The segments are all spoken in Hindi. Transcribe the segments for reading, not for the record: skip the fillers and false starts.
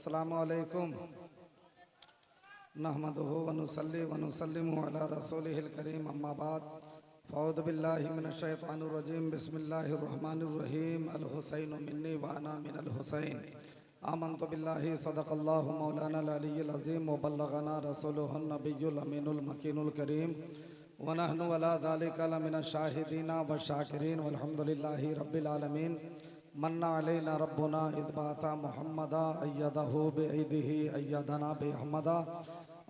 अस्सलामु अलैकुम नहमदुहु व नुसल्ली व नुसल्लिमु अला रसूलिहिल करीम अम्मा बाद फ़अऊज़ु बिल्लाहि मिनश शैतानिर रजीम बिस्मिल्लाहिर रहमानिर रहीम अल हुसैन मिन्नी व अना मिनल हुसैन आमन्तु बिल्लाहि सदक़ल्लाहु मौलानाल अलिय्युल अज़ीम व बल्लगना रसूलुहुन नबिय्युल अमीनुल मकीनुल करीम व नहनु अला ज़ालिका लमिनश शाहिदीना व शाकिरीन वल्हम्दुलिल्लाहि रब्बिल आलमीन मन्ना अलैना रब्बुना इदबाता मुहम्मदा अय्यदहु बिइदिही अय्यदना बिहमदा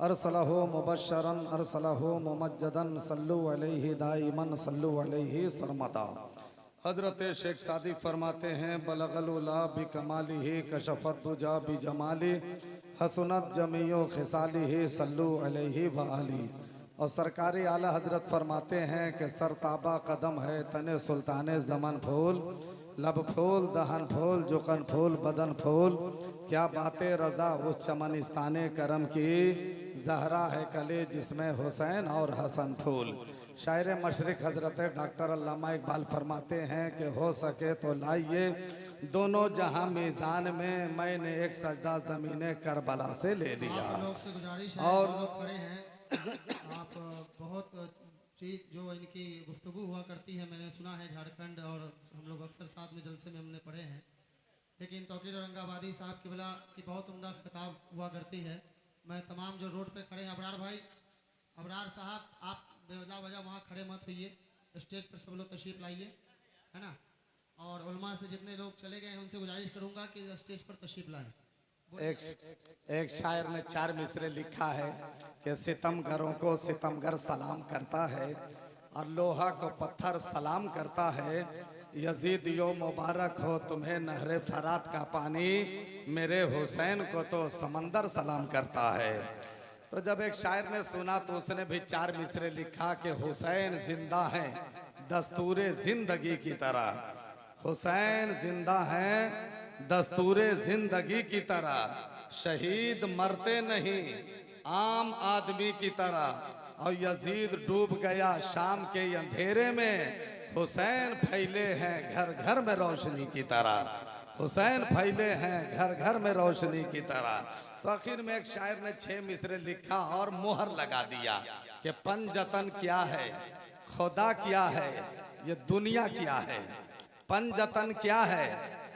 अरसलहु मुबश्शरन अरसलहु मुमज्जदन सल्लु अलैहि दाइमन सल्लु अलैहि सरमदा। हजरत शेख सादी फरमाते हैं बलगल उला बिकमालिही कशफत दुजा बिजमाली हसनत जमीओ खिसालिही सल्लु अलैहि व आली। और सरकारी आला हजरत फरमाते हैं कि सरताबा कदम है तने सुल्ताने ज़मन फूल लब फूल दहन फूल जुकन फूल बदन फूल क्या बातें रजा उस चमनिस्ताने करम की जहरा है कले जिसमें हुसैन और हसन फूल। शायर मशरिक हजरत डॉक्टर अल्लामा इकबाल फरमाते हैं कि हो सके तो लाइए दोनों जहां मीज़ान में मैंने एक सजदा ज़मीने करबला से ले लिया। लोग से गुजारिश है और लोग खड़े हैं आप बहुत चीज़ जो इनकी गुफ्तगू हुआ करती है मैंने सुना है झारखंड और हम लोग अक्सर साथ में जलसे में हमने पढ़े हैं, लेकिन तौकीर औरंगाबादी साहब की बिला की बहुत उम्दा खिताब हुआ करती है। मैं तमाम जो रोड पे खड़े हैं अबरार भाई अबरार साहब आप बेवजह वजह वहाँ खड़े मत होइए, स्टेज पर सब लोग तशरीफ़ लाइए है ना। और उलमा से जितने लोग चले गए हैं उनसे गुजारिश करूँगा कि स्टेज पर तशरीफ़ लाएँ। एक शायर ने 4 मिसरे लिखा है कि सितमगरों को सितमगर सलाम करता है और लोहा को पत्थर सलाम करता है। यजीद यो मुबारक हो तुम्हें नहरे फरात का पानी, मेरे हुसैन को तो समंदर सलाम करता है। तो जब एक शायर ने सुना तो उसने भी 4 मिसरे लिखा कि हुसैन जिंदा है दस्तूरे जिंदगी की तरह, हुसैन जिंदा है दस्तूरे जिंदगी की तरह, शहीद मरते नहीं आम आदमी की तरह। और यजीद डूब गया शाम के अंधेरे में, हुसैन फैले हैं घर घर में रोशनी की तरह, हुसैन फैले हैं घर घर में रोशनी की तरह। तो आखिर में एक शायर ने 6 मिसरे लिखा और मोहर लगा दिया कि पंजतन क्या है खुदा क्या है ये दुनिया क्या है, पंजतन क्या है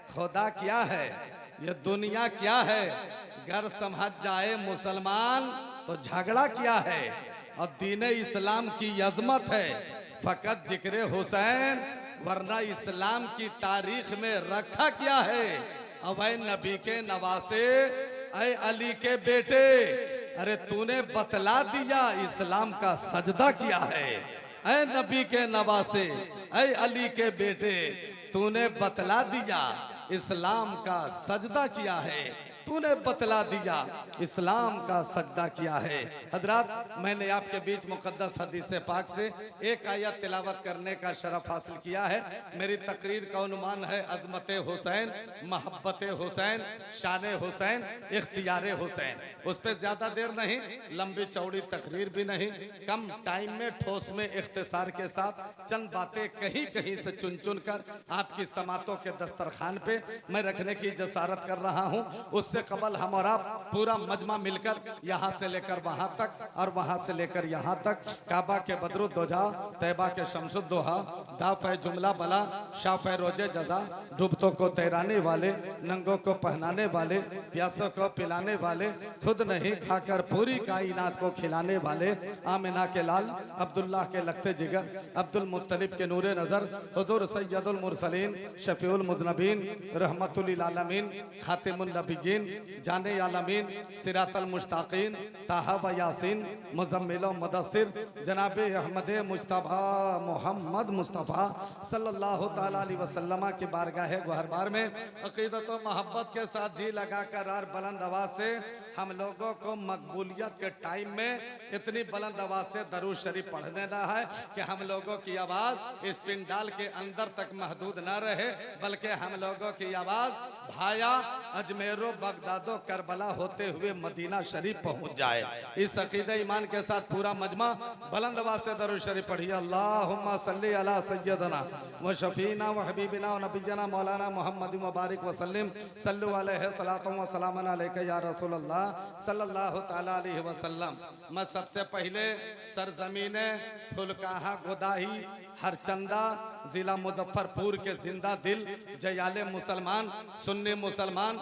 खुदा क्या है ये दुनिया क्या है, घर समझ जाए मुसलमान तो झगड़ा क्या है, और दीन इस्लाम की अजमत है फकत जिक्र हुसैन वरना इस्लाम की तारीख में रखा क्या है। अब नबी के नवासे ऐ अली के बेटे, अरे तूने बतला दिया इस्लाम का सजदा क्या है। ऐ नबी के नवासे ऐ अली के बेटे, तूने बतला दिया इस्लाम का सजदा किया है, तूने बतला दिया इस्लाम का सजदा किया है। हजरात मैंने आपके बीच मुकद्दस हदीस पाक से एक आयत तिलावत करने का शरफ हासिल किया है। मेरी तकरीर का उन्वान है अजमत हुसैन, मोहब्बत हुसैन, शान हुसैन, इख्तियार हुसैन। उस पर ज्यादा देर नहीं, लंबी चौड़ी तकरीर भी नहीं, कम टाइम में ठोस में इख्तिसार के साथ चंद बातें कहीं कहीं से चुन चुन कर आपकी समातों के दस्तरखान पे मैं रखने की जसारत कर रहा हूँ। उससे कबल हम और आप पूरा मजमा मिलकर यहाँ से लेकर वहाँ तक और वहाँ से लेकर यहाँ तक काबा के बदरुद्दोजा, तैबा के शमसुद्दोहा, दाफ़े जुमला बला, शाफ़े रोजे जजा, डूबतों को तैराने वाले, नंगों को पहनाने वाले, प्यासों को पिलाने वाले, खुद नहीं खाकर पूरी कायनात को खिलाने वाले, आमिना के लाल, अब्दुल्लाह के लखते जिगर, अब्दुल मुत्तलिब के नूरे नजर, हुजूर सैयदुल मुरसलीन, शफीउल मुज़नबीन, रहमतुल लिल आलमीन, खातिमुन नबिय्यीन, जाने आलमीन, सिरातल मुश्ताकीन, ताहा व यासीन, मुज़म्मिल व मुदस्सिर, जनाबे अहमद मुज्तबा मोहम्मद मुस्तफ़ा सल्लल्लाहु ताला अलैहि वसल्लम की बारगाह गुहरबार में अक़ीदत व मोहब्बत के साथ जी लगाकर और बुलंद आवाज़ से हम लोगों को मकबूलियत के टाइम में इतनी बुलंद आवाज से दरूद शरीफ पढ़ने ना है कि हम लोगों की आवाज इस पिंडाल के अंदर तक महदूद न रहे, बल्कि हम लोगों की आवाज भाया अजमेरो बगदादो करबला होते हुए मदीना शरीफ पहुंच जाए। इस अकीदे ईमान के साथ पूरा मजमा बुलंद आवाज से दरूद शरीफ पढ़िए। अल्लाहुम्मा सल्ली अला सय्यदना व शफीना व हबीबिना व नबीना मौलाना मोहम्मद मुबारक वसल्लम सल्लु अलैहि सलातु व सलाम अलैका या रसूल अल्लाह सल्लल्लाहु तआला अलैहि वसल्लम। मैं सबसे पहले सरजमीने फुलकाहा गोदाही हरचंदा जिला मुजफ्फरपुर के जिंदा दिल जयाले मुसलमान, सुन्नी मुसलमान,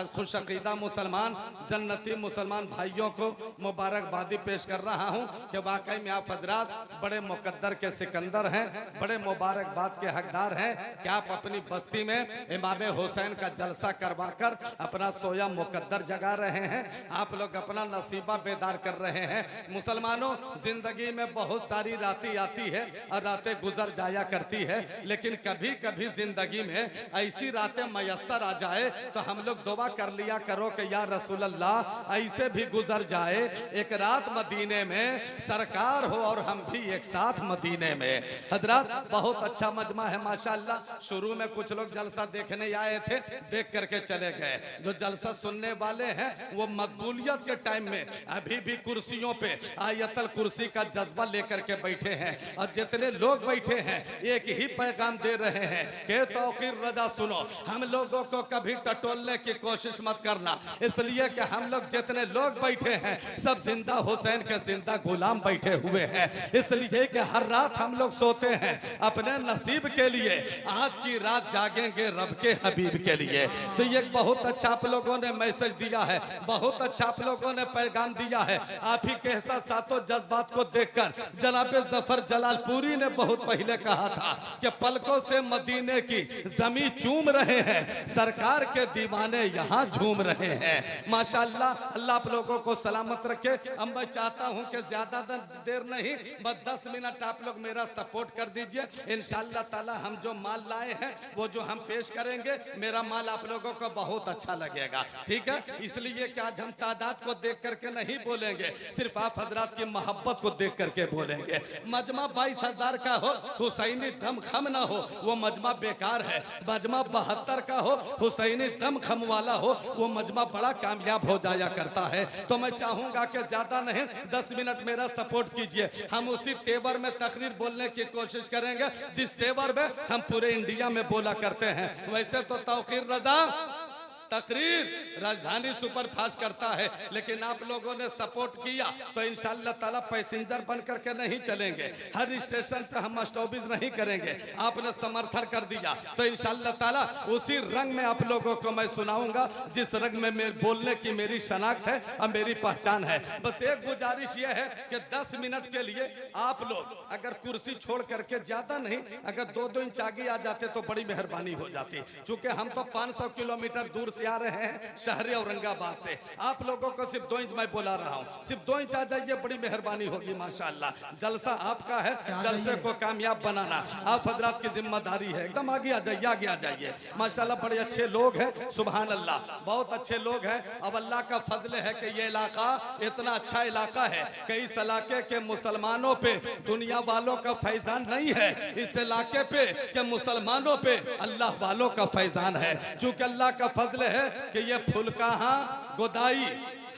खुश अकीदा मुसलमान, जन्नती मुसलमान भाइयों को मुबारकबादी पेश कर रहा हूं कि वाकई में आप हजरात बड़े मुकद्दर के सिकंदर हैं, बड़े मुबारकबाद के हकदार हैं कि आप अपनी बस्ती में इमाम हुसैन का जलसा करवाकर अपना सोया मुकद्दर जगा रहे हैं। आप लोग अपना नसीबा बेदार कर रहे हैं। मुसलमानों, जिंदगी में बहुत सारी रातें आती है और रातें गुजर जाया करती है, लेकिन कभी कभी जिंदगी में ऐसी रातें मयस्सर आ जाए तो हम लोग दुआ कर लिया करो कि या रसूल अल्लाह ऐसे भी गुजर जाए एक रात मदीने में सरकार हो और हम भी एक साथ मदीने में। हजरत बहुत अच्छा मजमा है माशाअल्लाह। शुरू में कुछ लोग जलसा देखने आए थे, देख करके चले गए। जो जलसा सुनने वाले हैं वो मकबूलियत के टाइम में अभी भी कुर्सियों पे आयतल कुर्सी का जज्बा लेकर के बैठे हैं और जितने लोग बैठे हैं एक ही पैगाम दे रहे हैं कि तौकीर रजा सुनो, हम लोगों को कभी टटोलने की कोशिश मत करना, इसलिए कि हम लोग जितने लोग बैठे हैं सब जिंदा हुसैन के जिंदा गुलाम बैठे हुए हैं। इसलिए कि हर रात हम लोग सोते हैं अपने नसीब के लिए, आज की रात जागेंगे रब के हबीब के लिए। तो ये बहुत अच्छा आप लोगों ने मैसेज दिया है, बहुत अच्छा आप लोगों ने पैगाम दिया है। आप ही के ऐसा सातों जज्बात को देखकर जनाब जफर जलालपुरी ने बहुत पहले कहा था कि पलकों से मदीने की जमीन चूम रहे हैं, सरकार के दीवाने यहाँ झूम रहे हैं। माशाअल्लाह, अल्लाह आप लोगों को सलामत रखे। अब मैं चाहता हूँ कि ज्यादा देर नहीं, बस 10 मिनट आप लोग मेरा सपोर्ट कर दीजिए। इंशाअल्लाह ताला हम जो माल लाए हैं वो जो हम पेश करेंगे, मेरा माल आप लोगों को बहुत अच्छा लगेगा, ठीक है। इसलिए कि आज हम तादाद को देख करके नहीं बोलेंगे, सिर्फ आप हजरात की मोहब्बत को देख करके बोलेंगे। मजमा 22,000 का हो, हुसैनी दम खम ना हो वो मजमा बेकार है। मजमा 72 का हो, हुसैनी दम खम वाला हो, वो मजमा बड़ा कामयाब हो जाया करता है। तो मैं चाहूंगा कि ज्यादा नहीं 10 मिनट मेरा सपोर्ट कीजिए। हम उसी तेवर में तकरीर बोलने की कोशिश करेंगे जिस तेवर में हम पूरे इंडिया में बोला करते हैं। वैसे तो तौकीर रजा तकरीर राजधानी सुपरफास्ट करता है, लेकिन आप लोगों ने सपोर्ट किया तो इंशाअल्लाह ताला पैसेंजर बन करके नहीं चलेंगे, हर स्टेशन पे हम स्टॉपेज नहीं करेंगे। आपने समर्थन कर दिया तो इंशाअल्लाह ताला उसी रंग में आप लोगों को मैं सुनाऊंगा जिस रंग में मेरे बोलने की मेरी शनाख्त है और मेरी पहचान है। बस एक गुजारिश ये है कि 10 मिनट के लिए आप लोग अगर कुर्सी छोड़ करके ज्यादा नहीं, अगर 2-2 इंच आगे आ जाते तो बड़ी मेहरबानी हो जाती। चूंकि हम तो 500 किलोमीटर दूर आ रहे हैं शहरी औरंगाबाद से, आप लोगों को सिर्फ 2 इंच मैं बोला रहा हूं, सिर्फ 2 इंच आ जाइए, बड़ी मेहरबानी होगी। माशाअल्लाह, जलसा आपका है, जलसे को कामयाब बनाना आप हजरात की जिम्मेदारी है। एकदम आगे आ जाइए, आगे आ जाइए। माशाअल्लाह बड़े अच्छे लोग हैं, सुभान अल्लाह, बहुत अच्छे लोग हैं। अब अल्लाह का फजल है कि ये इलाका इतना अच्छा इलाका है कि इस इलाके के मुसलमानों पे दुनिया वालों का फैजान नहीं है, इस इलाके पे के मुसलमानों पे अल्लाह वालों का फैजान है। चूंकि अल्लाह का फजल है कि ये फुलकाहा गोदाई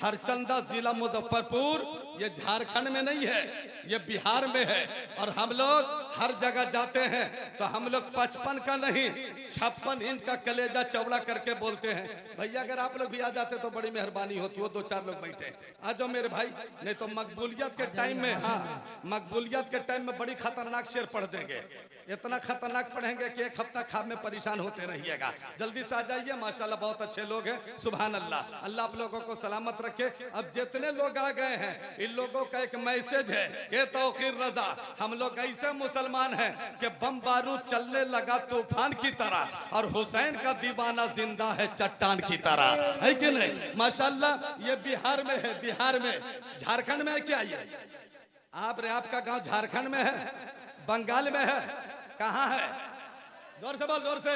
हरचंदा जिला मुजफ्फरपुर ये झारखंड में नहीं है, ये बिहार में है। और हम लोग हर जगह जाते हैं तो हम लोग 55 का नहीं 56 इंच का कलेजा चौड़ा करके बोलते हैं। भैया अगर आप लोग भी आ जाते तो बड़ी मेहरबानी होती। वो 2-4 लोग बैठे, आ जाओ मेरे भाई, नहीं तो मकबूलियत के टाइम में, हाँ मकबूलियत के टाइम में बड़ी खतरनाक शेर पढ़ देंगे, इतना खतरनाक पढ़ेंगे कि एक हफ्ता खाब में परेशान होते रहिएगा। जल्दी से आ जाइए, माशाल्लाह बहुत अच्छे लोग हैं, सुभान अल्लाह, अल्लाह आप लोगों को सलामत रखे। अब जितने लोग आ गए हैं इन लोगों का एक मैसेज है कि तौकीर रजा, हम लोग ऐसे मुसलमान हैं कि बम बारूद चलने लगा तूफान की तरह और हुसैन का दीवाना जिंदा है चट्टान की तरह, है कि नहीं। माशाल्लाह ये बिहार में है, बिहार में, झारखंड में है क्या ये? आपका गांव झारखंड में है, बंगाल में है, कहाँ है? जोर से बोल, जोर से।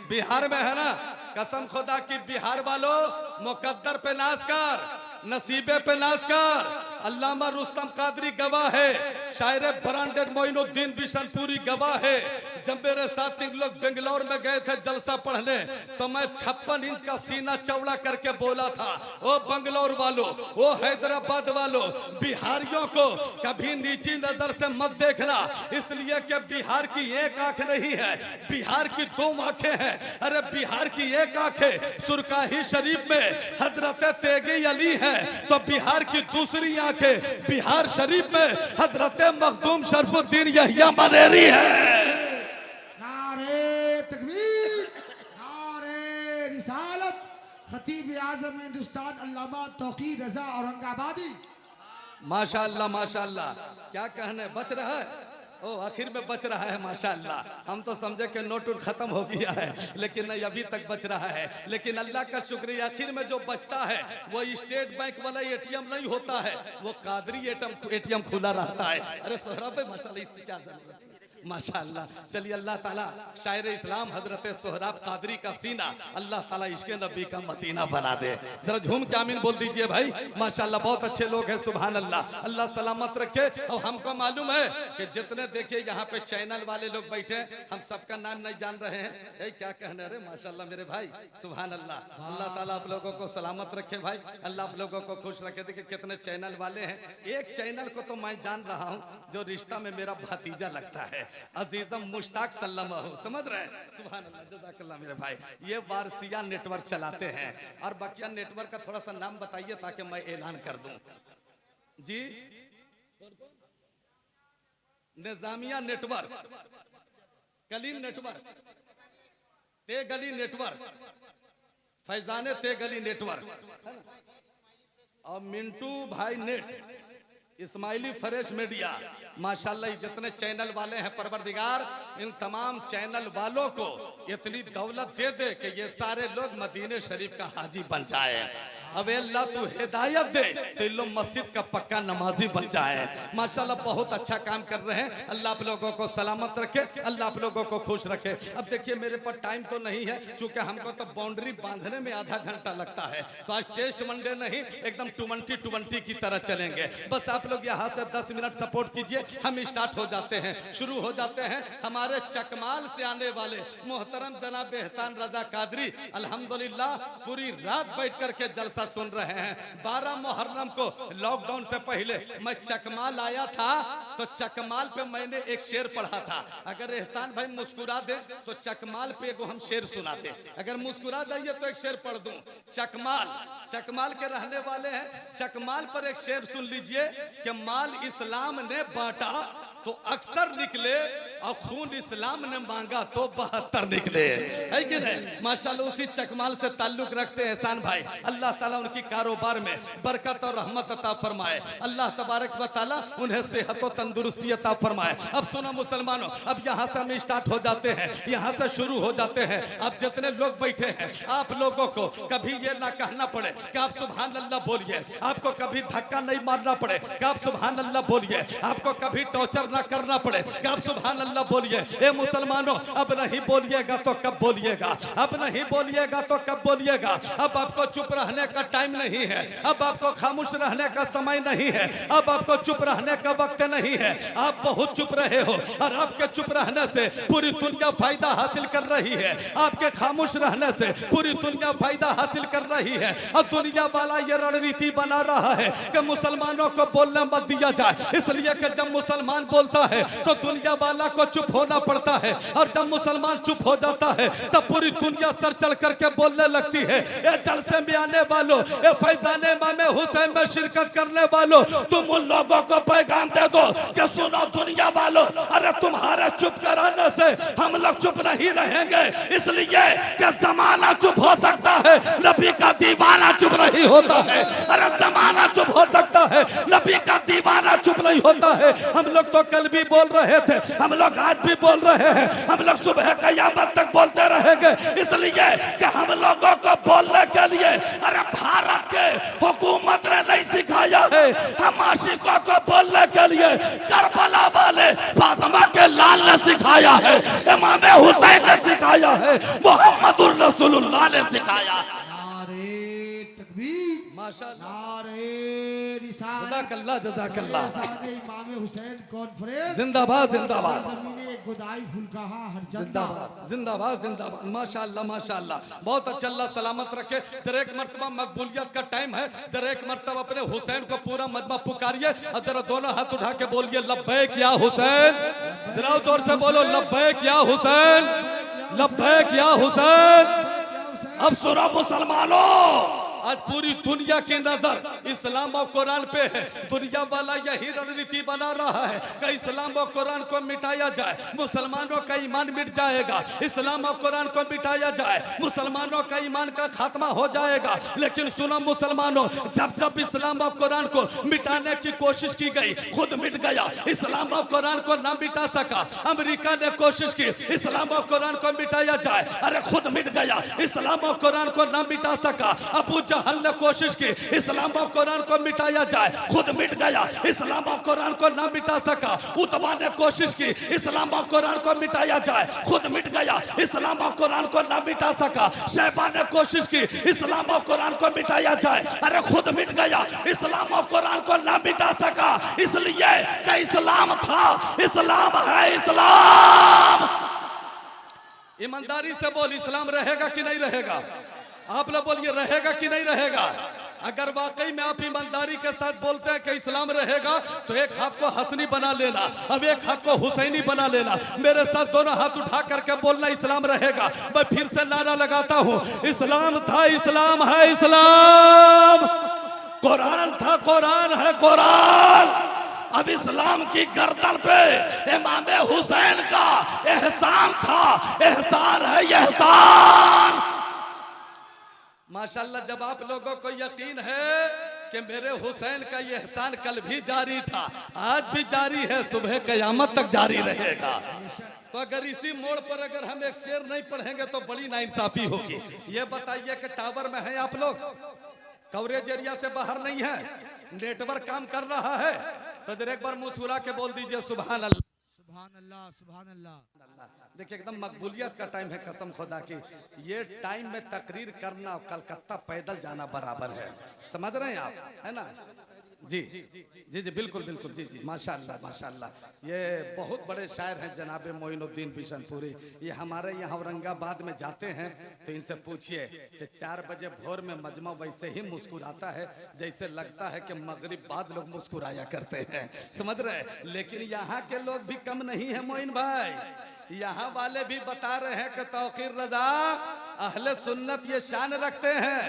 बिहार में है ना। कसम खुदा की बिहार वालों मुकद्दर पे नाज कर, नसीबे पे नाज कर। अल्लामा रुस्तम कादरी गवाह है, शायर ब्रांडेड मोइनुद्दीन बिशनपुरी गवाह है। जब मेरे साथी लोग बेंगलोर में गए थे जलसा पढ़ने, तो मैं 56 इंच का सीना चौड़ा करके बोला था, ओ बंगलोर वालों, ओ हैदराबाद वालों, बिहारियों को कभी नीची नजर से मत देखना, इसलिए कि बिहार की एक आंख नहीं है, बिहार की 2 आंखें हैं। अरे बिहार की एक आंख है सुरकाही शरीफ में हजरत तेगी अली है, तो बिहार की दूसरी आंखें बिहार शरीफ में हजरत मखदूम शरफुद्दीन यहिया मनेरी है। नारे तकबीर, नारे रिसालत, खतीब आज़म हिंदुस्तान अल्लामा तौकीर रजा औरंगाबादी। माशाअल्लाह माशाअल्लाह, क्या कहने, बच रहा है, ओ आखिर में बच रहा है माशाअल्लाह। हम तो समझे कि नोट खत्म हो गया है, लेकिन नहीं, अभी तक बच रहा है। लेकिन अल्लाह का शुक्रिया, आखिर में जो बचता है वो स्टेट बैंक वाला एटीएम नहीं होता है, वो कादरी एटीएम खुला रहता है। अरे सोहराब भाई माशाअल्लाह, इसकी क्या जरूरत है, माशाअल्लाह। चलिए अल्लाह ताला शायर इस्लाम हजरत सोहराब कादरी का सीना अल्लाह ताला इसके नबी का मदीना बना दे। जरा झूम के आमीन बोल दीजिए भाई, माशाअल्लाह। बहुत अच्छे लोग हैं, सुभान अल्लाह, अल्लाह सलामत रखे। और हमको मालूम है कि जितने देखिए यहाँ पे चैनल वाले लोग बैठे, हम सबका नाम नहीं जान रहे हैं, ए क्या कहने रे, माशाअल्लाह मेरे भाई, सुभान अल्लाह। अल्लाह ताला आप लोगों को सलामत रखे भाई, अल्लाह आप लोगों को खुश रखे। देखिए कितने चैनल वाले हैं। एक चैनल को तो मैं जान रहा हूँ जो रिश्ता में मेरा भतीजा लगता है, अजीजम मुश्ताक सल्लल्लाहु, समझ रहे हैं, सुभान अल्लाह, जज़ाकल्लाह मेरे भाई। ये वारसिया नेटवर्क चलाते हैं। और बकिया नेटवर्क का थोड़ा सा नाम बताइए ताकि मैं ऐलान कर दूं जी। Nizamia network, Kaleem network, Tegli network, Faizane Tegli network, और मिंटू भाई नेट, इस्माइली फ्रेश मीडिया, माशाल्लाह। जितने चैनल वाले हैं परवरदिगार इन तमाम चैनल वालों को इतनी दौलत दे दे कि ये सारे लोग मदीने शरीफ का हाजी बन जाए। अब अल्लाह तू हिदायत दे तो इन लोग मस्जिद का पक्का नमाजी बन जाए। माशाल्लाह बहुत अच्छा काम कर रहे हैं। अल्लाह आप लोगों को सलामत रखे, अल्लाह आप लोगों को खुश रखे। अब देखिए मेरे पास टाइम तो नहीं है, चूंकि हमको तो बाउंड्री बांधने में आधा घंटा लगता है, तो आज टेस्ट मंडे नहीं, एकदम 20-20 की तरह चलेंगे। बस आप लोग यहाँ से 10 मिनट सपोर्ट कीजिए, हम स्टार्ट हो जाते हैं, शुरू हो जाते हैं। हमारे चकमाल से आने वाले मोहतरम जनाब एहसान रजा कादरी अल्हम्दुलिल्लाह पूरी रात बैठ करके जलसा सुन रहे हैं। 12 मुहर्रम को लॉकडाउन से पहले मैं चकमाल आया था, तो चकमाल पे मैंने एक शेर पढ़ा था। अगर एहसान भाई मुस्कुरा दे तो चकमाल पे एगो हम शेर सुनाते, अगर मुस्कुरा जाइए तो एक शेर पढ़ दूं। चकमाल के रहने वाले हैं, चकमाल पर एक शेर सुन लीजिए कि माल इस्लाम ने बांटा तो अक्सर निकले और खून इस्लाम ने मांगा तो 72 निकले, है कि नहीं। माशाल्लाह उसी चकमाल से ताल्लुक रखते हैं एहसान भाई। अल्लाह ताला उनकी कारोबार में बरकत और रहमत अता फरमाए, अल्लाह तबारक व ताला उन्हें सेहत और तंदुरुस्ती अता फरमाए। अब सुनो मुसलमानों, अब यहाँ से हम स्टार्ट हो जाते हैं, यहाँ से शुरू हो जाते हैं। अब जितने लोग बैठे हैं आप लोगों को कभी ये ना कहना पड़े कि आप सुभान अल्लाह बोलिए, आपको कभी धक्का नहीं मारना पड़े कि आप सुभान अल्लाह बोलिए, आपको कभी टॉर्चर ना करना पड़े कि आप सुभान अल्लाह बोलिए। ए मुसलमानों, अब नहीं बोलिएगा तो कब बोलिएगा, अब नहीं बोलिएगा तो कब बोलिएगा। अब आपको चुप रहने का टाइम नहीं है, अब आपको खामोश रहने का समय नहीं है, अब आपको चुप रहने का वक्त नहीं है। आप बहुत चुप रहे हो और आपके चुप रहने से पूरी दुनिया फायदा हासिल कर रही है, आपके खामोश रहने से पूरी दुनिया फायदा हासिल कर रही है। और दुनिया वाला ये रणनीति बना रहा है कि मुसलमानों को बोलने मत दिया जाए, इसलिए कि जब मुसलमान बोलता है तो दुनिया वाला को चुप होना पड़ता है, और जब मुसलमान चुप हो जाता है तब पूरी दुनिया सर चढ़ करके बोलने लगती है। ये जलसे में आने वालों, ये फैजाने इमाम हुसैन में शिरकत करने वालों, तुम उन लोगों को पैगाम दे दो कि सुनो दुनिया वालों, अरे तुम्हारे चुप कराने से हम लोग चुप नहीं रहेंगे, इसलिए कि जमाना चुप हो सकता है, नबी का दीवाना चुप नहीं होता है। अरे जमाना चुप हो सकता है, नबी का दीवाना चुप नहीं होता है। हम लोग तो कल भी बोल रहे थे, हम लोग आज भी बोल रहे हैं, हम लोग सुबह कयामत तक बोलते रहेंगे, इसलिए कि हम लोगों को बोलने के लिए अरे भारत के हुकूमत ने नहीं सिखाया है, हम आशिकों को बोलने के लिए करबला वाले फातिमा के लाल ने सिखाया है, इमाम हुसैन ने सिखाया है, मोहम्मदुर रसूलुल्लाह ने सिखाया है। माशाअल्लाह। नारे रिसालत जज़ाकल्लाह जज़ाकल्लाह। शहज़ादे इमाम हुसैन कॉन्फ्रेंस जिंदाबाद जिंदाबाद ज़मीने गुदाई फुलकहा हर जंदा। जिंदाबाद जिंदाबाद जिंदाबाद। माशाअल्लाह माशाअल्लाह, बहुत अच्छा, अल्लाह सलामत रखे। जरा एक मर्तबा मकबूलियत का टाइम है, जरा एक मर्तबा अपने हुसैन को पूरा मजमा पुकारिए और जरा दोनों हाथ उठा के बोलिए लब्बैक या हुसैन। जरा जोर से बोलो लब्बैक या हुसैन, लब्बैक या हुसैन। अब सुनो मुसलमानों, आज पूरी दुनिया की नजर इस्लाम और कुरान पे है। दुनिया वाला यही रणनीति बना रहा है कि इस्लाम और कुरान को मिटाया जाए, मुसलमानों का ईमान मिट जाएगा। इस्लाम और कुरान को मिटाया जाए, मुसलमानों का ईमान का खात्मा हो जाएगा। लेकिन सुनो मुसलमानों, जब जब इस्लाम और कुरान को मिटाने की कोशिश की गई, खुद मिट गया। इस्लाम और कुरान को ना मिटा सका। अमेरिका ने कोशिश की इस्लाम और कुरान को मिटाया जाए, अरे खुद मिट गया। इस्लाम और कुरान को ना मिटा सका। अबू जहल ने कोशिश की इस्लाम और कुरान को मिटाया जाए, खुद मिट गया। इस्लाम और कुरान को ना मिटा सका। उतबा ने कोशिश की इस्लाम और कुरान को मिटाया जाए, खुद मिट गया। इस्लाम और कुरान को ना मिटा सका। शैबा ने कोशिश की इस्लाम और कुरान को मिटाया जाए, अरे खुद मिट गया। इस्लाम और कुरान को ना मिटा सका, इसलिए कि इस्लाम था, इस्लाम है इस्लाम। ईमानदारी से बोल, इस्लाम रहेगा कि नहीं रहेगा? आप लोग बोलिए रहेगा कि नहीं रहेगा? अगर वाकई में आप ईमानदारी के साथ बोलते हैं कि इस्लाम रहेगा तो एक हाथ को हसनी बना लेना, अब एक हाथ को हुसैनी बना लेना। मेरे साथ दोनों हाथ उठा करके बोलना इस्लाम रहेगा। मैं फिर से नारा लगाता हूं, इस्लाम था, इस्लाम है इस्लाम। कुरान था, कुरान है कुरान। अब इस्लाम की गर्दन पे इमाम हुसैन का एहसान था, एहसान है एहसान। माशाल्लाह, जब आप लोगों को यकीन है कि मेरे हुसैन का ये एहसान कल भी जारी था, आज भी जारी है, सुबह क़यामत तक जारी रहेगा। तो अगर इसी मोड़ पर अगर हम एक शेर नहीं पढ़ेंगे तो बड़ी नाइंसाफी होगी। ये बताइए कि टावर में है आप लोग, कवरेज एरिया से बाहर नहीं है, नेटवर्क काम कर रहा है, तो जरा एक बार मुस्कुरा के बोल दीजिए सुभान अल्लाह। सुभान अल्लाह, सुभान अल्लाह। देखिए एकदम मकबूलियत का टाइम है, कसम खुदा की। ये टाइम में तकरीर करना और कलकत्ता पैदल जाना बराबर है, समझ रहे हैं आप, है ना? जी जी जी बिल्कुल बिल्कुल, जी जी माशाल्लाह माशाल्लाह। ये बहुत बड़े शायर हैं जनाब मोइनुद्दीन बिशनपुरी। ये हमारे यहाँ औरंगाबाद में जाते हैं तो इनसे पूछिए कि 4 बजे भोर में मजमा वैसे ही मुस्कुराता है जैसे लगता है कि मगरिब बाद लोग मुस्कुराया करते हैं, समझ रहे हैं? लेकिन यहाँ के लोग भी कम नहीं है मोइन भाई। यहाँ वाले भी बता रहे हैं कि तौकीर रजा अहले सुन्नत ये शान रखते हैं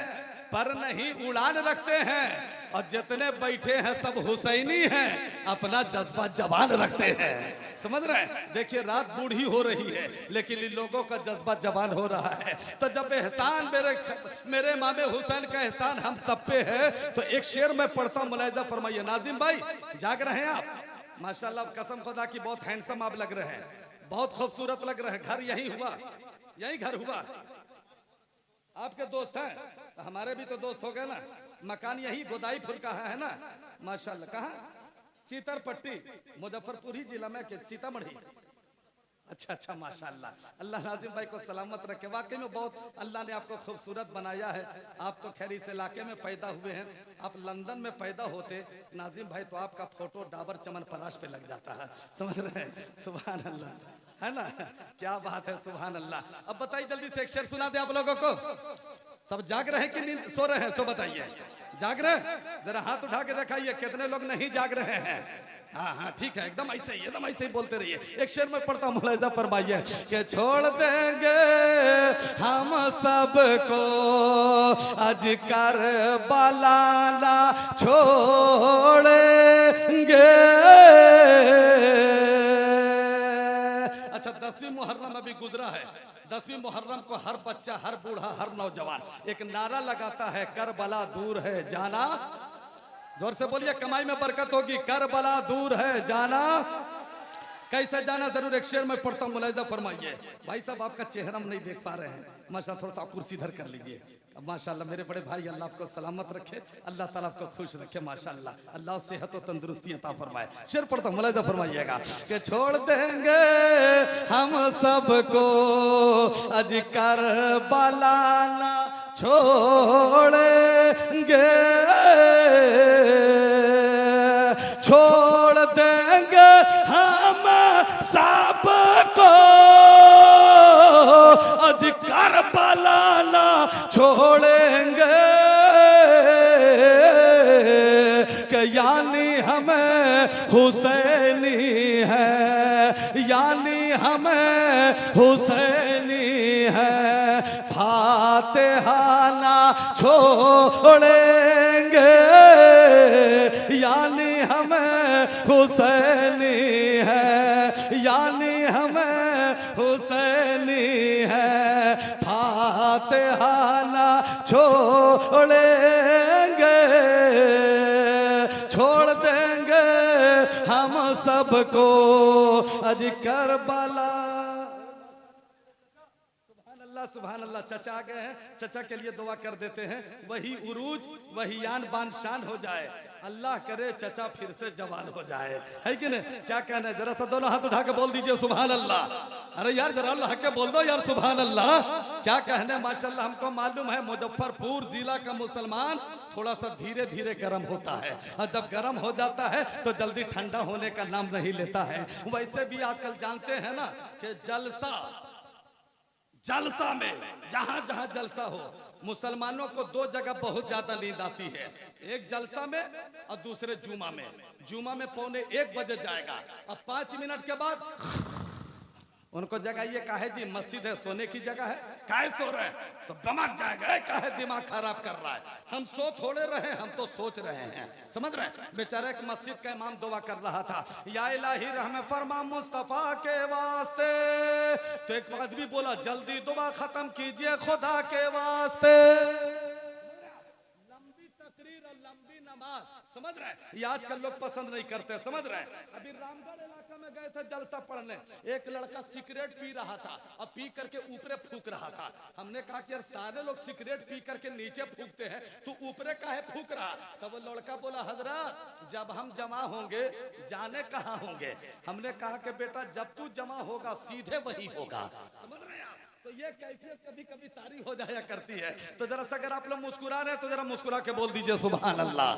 पर नहीं उड़ान रखते हैं, और जितने बैठे हैं सब हुसैनी हैं, अपना जज्बा जवान रखते हैं, समझ रहे हैं? देखिए रात बूढ़ी हो रही है लेकिन इन लोगों का जज्बा जवान हो रहा है। तो जब एहसान मेरे इमाम हुसैन का एहसान हम सब पे है तो एक शेर में पढ़ता हूँ, मुलाहिजा फरमाइए। नाजिम भाई जाग रहे हैं आप? माशाल्लाह, कसम खुदा की बहुत हैंडसम आप लग रहे हैं, बहुत खूबसूरत लग रहे हैं। घर यही हुआ, यही घर हुआ? आपके दोस्त हैं? हमारे भी तो दोस्त हो गए ना। मकान यही गोदाई फुल का है ना? माशाल्लाह। कहाँ? चीतरपट्टी, मुजफ्फरपुर ही जिला में, सीतामढ़ी। अच्छा अच्छा माशाल्लाह। अल्लाह नाजिम भाई को सलामत रखे। वाकई में बहुत अल्लाह ने आपको खूबसूरत बनाया है। आप तो खैर इस इलाके में पैदा हुए हैं, आप लंदन में पैदा होते नाजिम भाई तो आपका फोटो डाबर चमन पराश पे लग जाता है, समझ रहे हैं? सुभान अल्लाह, है ना? क्या बात है, सुभान अल्लाह। अब बताइए जल्दी से एक शेर सुना दे आप लोगों को। सब जाग रहे हैं कि नींद सो रहे हैं? सो बताइए, जाग रहे हैं? जरा हाथ उठा के दिखाइए कितने लोग नहीं जाग रहे हैं। हाँ हाँ ठीक है, एकदम ऐसे ही, एकदम ऐसे ही बोलते रहिए। एक शेर में पढ़ता हूँ, मुलाहिजा फरमाइए कि छोड़ देंगे हम सबको आज करबला ना छोड़ेंगे। अच्छा 10वीं मुहर्रम अभी गुजरा है। 10वीं मुहर्रम को हर बच्चा, हर बूढ़ा, हर नौजवान एक नारा लगाता है, करबला दूर है जाना। जोर से बोलिए, कमाई में बरकत होगी। करबला दूर है जाना, कैसे जाना? जरूर एक शेर में पढ़ता हूँ, मुलाहिजा फरमाइए। भाई साहब आपका चेहरा हम नहीं देख पा रहे हैं, माशाल्लाह थोड़ा सा कुर्सी इधर कर लीजिए। माशाल्लाह मेरे बड़े भाई, अल्लाह आपको सलामत रखे, अल्लाह ताला आपको खुश रखे माशाल्लाह, अल्लाह सेहत और तंदुरुस्ती अता फरमाए। शेर पढ़ता हूँ, मुलाहिजा फरमाइएगा कि छोड़ देंगे हम सबको आज करबला ना छोड़ेंगे, छोड़ देंगे हम सबको, आज करबला ना छोड़ेंगे, कि यानी हमें हुसैनी है, यानी हमें हुसैनी है, फातिहा ना छोड़ेंगे, यानी हमें हुसैनी है, यानी हमें हुसैनी है, फातिहा ना छोड़ेंगे, छोड़ देंगे हम सबको आज करबला। सुभान अल्लाह। चचा आ गए हैं, चचा के लिए दुआ कर देते हैं, वही उरूज वही यान बान शान हो जाए, अल्लाह करे चचा फिर से जवान हो जाए, है कि नहीं? क्या कहना है? जरा सा दोनों हाथ उठा के बोल दीजिए सुभान अल्लाह। अरे यार जरा अल्लाह के बोल दो यार सुभान अल्लाह। क्या कहने, माशाल्लाह हमको मालूम है मुजफ्फरपुर जिला का मुसलमान थोड़ा सा धीरे धीरे गर्म होता है, और जब गर्म हो जाता है तो जल्दी ठंडा होने का नाम नहीं लेता है। वैसे भी आजकल जानते हैं ना कि जलसा में जहां जहां जलसा हो, मुसलमानों को दो जगह बहुत ज्यादा नींद आती है, एक जलसा में और दूसरे जुमा में। जुमा में 1:45 बजे जाएगा, अब 5 मिनट के बाद उनको जगह ये काहे जी मस्जिद है, सोने की जगह है, काहे सो रहे हैं? तो दिमाग जाएगा, काहे दिमाग खराब कर रहा है? हम सो थोड़े रहे, हम तो सोच रहे हैं, समझ रहे हैं? बेचारे एक मस्जिद का इमाम दुआ कर रहा था, या इलाही रहम फरमा मुस्तफा के वास्ते, तो एक आदमी बोला जल्दी दुआ खत्म कीजिए खुदा के वास्ते। लंबी तकरीर और लंबी नमाज, समझ रहे हैं? ये आजकल लोग पसंद नहीं करते, समझ रहे हैं? अभी रामगढ़ इलाका में गए थे जलसा पढ़ने, एक लड़का सिगरेट पी रहा था और पी करके ऊपरे फूक रहा था। हमने कहा कि यार सारे लोग सिगरेट पी करके नीचे फूकते हैं, तू ऊपरे काहे फूक रहा? तब वो लड़का बोला हजरत जब हम जमा होंगे जाने कहाँ होंगे। हमने कहा कि बेटा जब तू जमा होगा सीधे वही होगा, समझ रहे हैं? तो ये कैफियत कभी कभी तारी हो जाया करती है। तो जरा सा अगर आप लोग मुस्कुरा रहे हैं तो जरा मुस्कुरा के बोल दीजिए सुभान अल्लाह।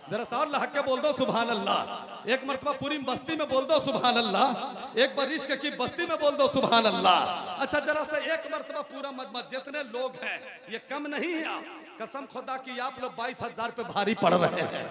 जरा सा और लहक के बोल दो सुभान अल्लाह। एक मरतबा पूरी बस्ती में बोल दो सुभान अल्लाह, एक बार इश्क की बस्ती में बोल दो सुभान अल्लाह। अच्छा जरा सा एक मरतबा पूरा मजमा, जितने लोग हैं ये कम नहीं है, कसम खुदा की आप लोग 22,000 पे भारी पड़ रहे हैं,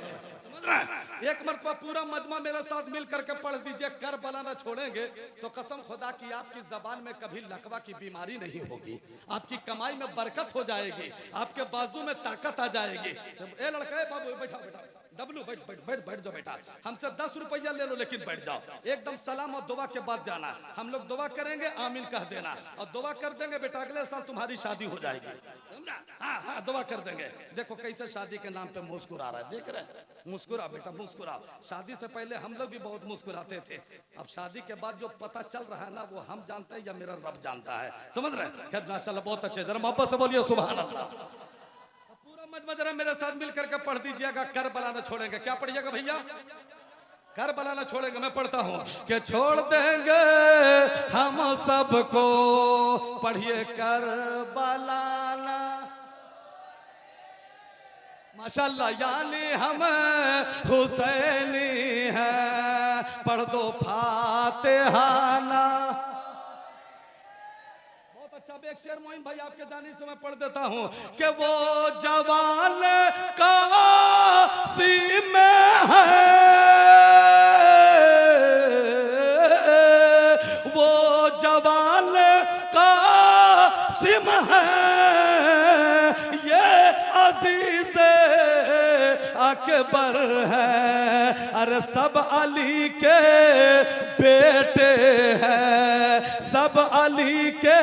एक मरतबा पूरा मजमा मेरे साथ मिल करके पढ़ दीजिए, करबला ना छोड़ेंगे, तो कसम खुदा की आपकी जबान में कभी लकवा की बीमारी नहीं होगी, आपकी कमाई में बरकत हो जाएगी, आपके बाजू में ताकत आ जाएगी। ए लड़का बाबू बैठा बैठा, डब्लू बैठ बैठ बैठ बैठ जाओ बेटा, हमसे 10 रुपया ले लो लेकिन बैठ जाओ। एकदम सलाम और दुआ के बाद जाना, हम लोग दुआ करेंगे आमीन कह देना, और दुआ कर देंगे बेटा अगले साल तुम्हारी शादी हो जाएगी, समझा? हाँ हाँ दुआ कर देंगे। देखो कैसे शादी के नाम पे मुस्कुरा रहा है, देख रहे हैं? मुस्कुरा बेटा मुस्कुरा। शादी से पहले हम लोग भी बहुत मुस्कुराते थे, अब शादी के बाद जो पता चल रहा है ना वो हम जानते हैं या मेरा रब जानता है, समझ रहे हैं? खैर माशाल्लाह बहुत अच्छे, जरा मोहब्बत से बोलिए सुभान अल्लाह। पूरा मजमा जरा मेरे साथ मिल करके पढ़ दीजिएगा, करबला न छोड़ेंगे। क्या पढ़िएगा भैया? करबला न छोड़ेंगे। मैं पढ़ता हूँ कि छोड़ देंगे हम सबको, पढ़िए करबला न, माशाल्लाह यानी हम हुसैनी है, पढ़ दो फातिहा ना। बहुत अच्छा, एक शेर मोइन भाई आपके दानी से मैं पढ़ देता हूँ कि वो जवान कासिम है, वो जवान कासिम है, ये अजीज अकबर है, अरे सब अली के बेटे हैं, सब अली के